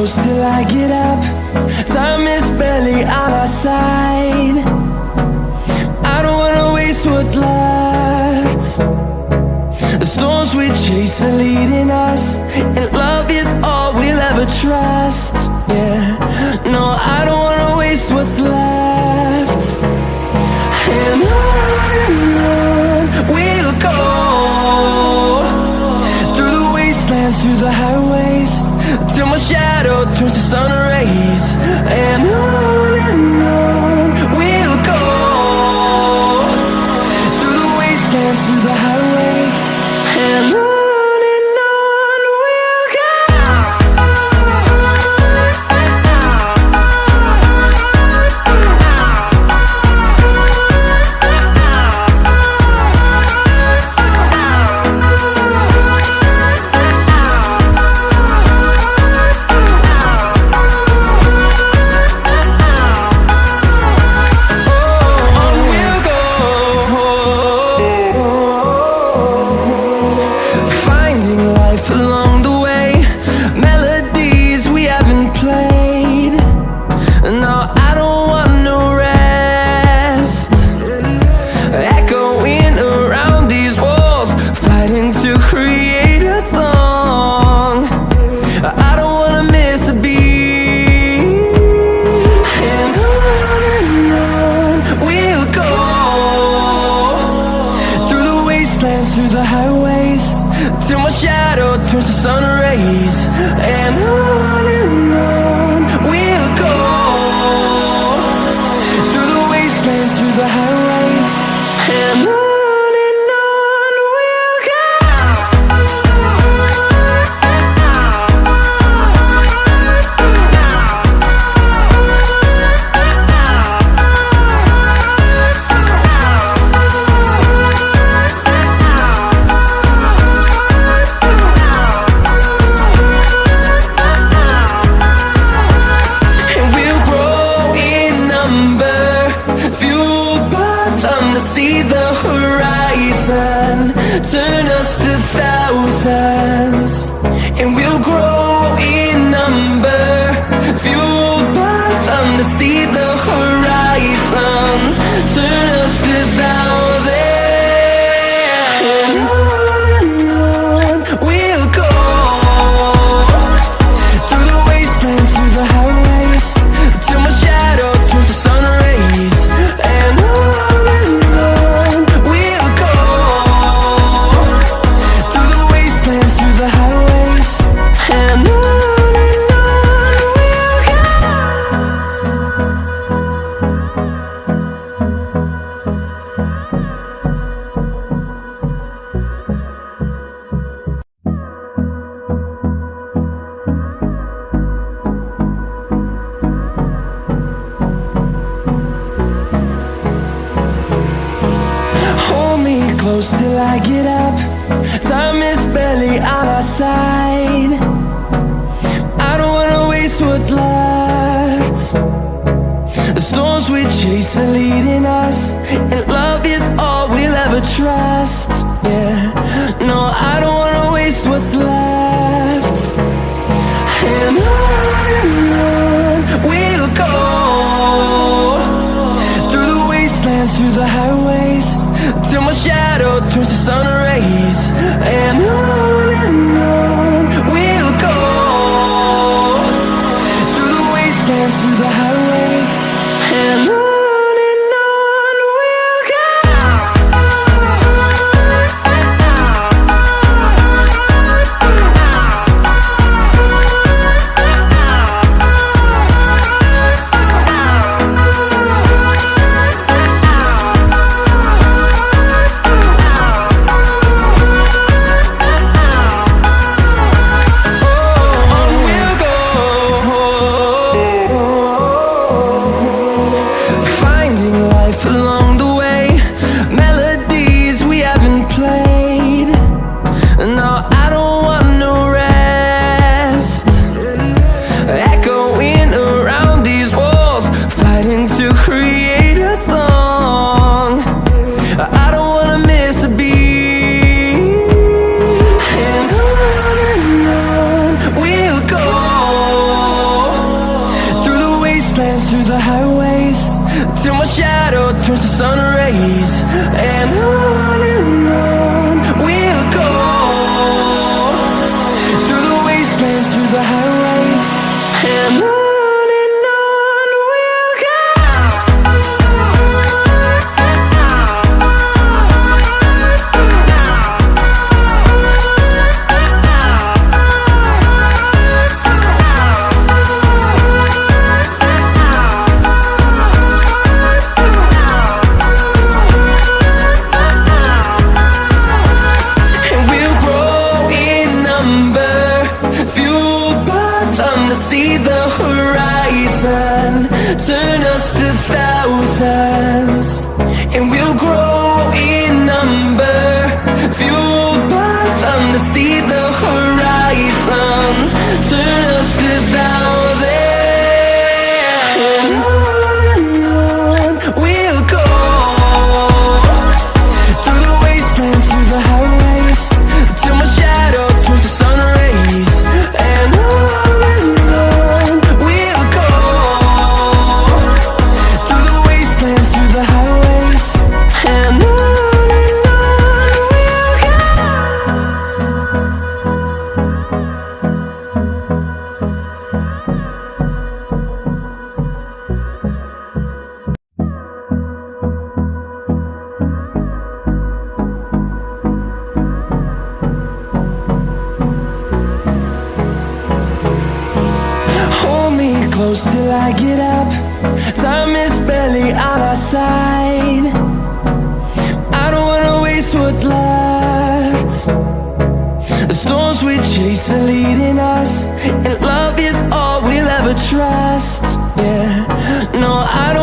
close till I get up. Time is barely on our side. I don't wanna waste what's left. The storms we chase are leading us, and love is all we'll ever trust. Yeah, no, I don't wanna waste what's left. And on we'll go, through the wastelands, through the highways, till my shadow turns to sun rays. And on we'll go, through the wastelands, through the highways, and on. Till I get up, time is barely on our side. I don't wanna waste what's left. The storms we chase are leading us, and love is all we'll ever trust. Yeah, no, I don't wanna waste what's left. And on we'll go, through the wastelands, through the highways, till my shadow turns to sun rays. And on we'll go, through the wastelands, through the highways, and on. wastelands, through the highways, till my shadow turns to sun rays. And on we'll go, through the wastelands, through the highways, and on we'll go. See the horizon, turn us to thousands, and we'll grow in number, fueled by them to see the horizon, turn us to thousands, and on we'll go, through the wastelands, through the highways, till my shadow turns to sun rays, and on close till I get up. Time is barely on our side. I don't wanna waste what's left. The storms we chase are leading us, and love is all we'll ever trust. Yeah, no, I don't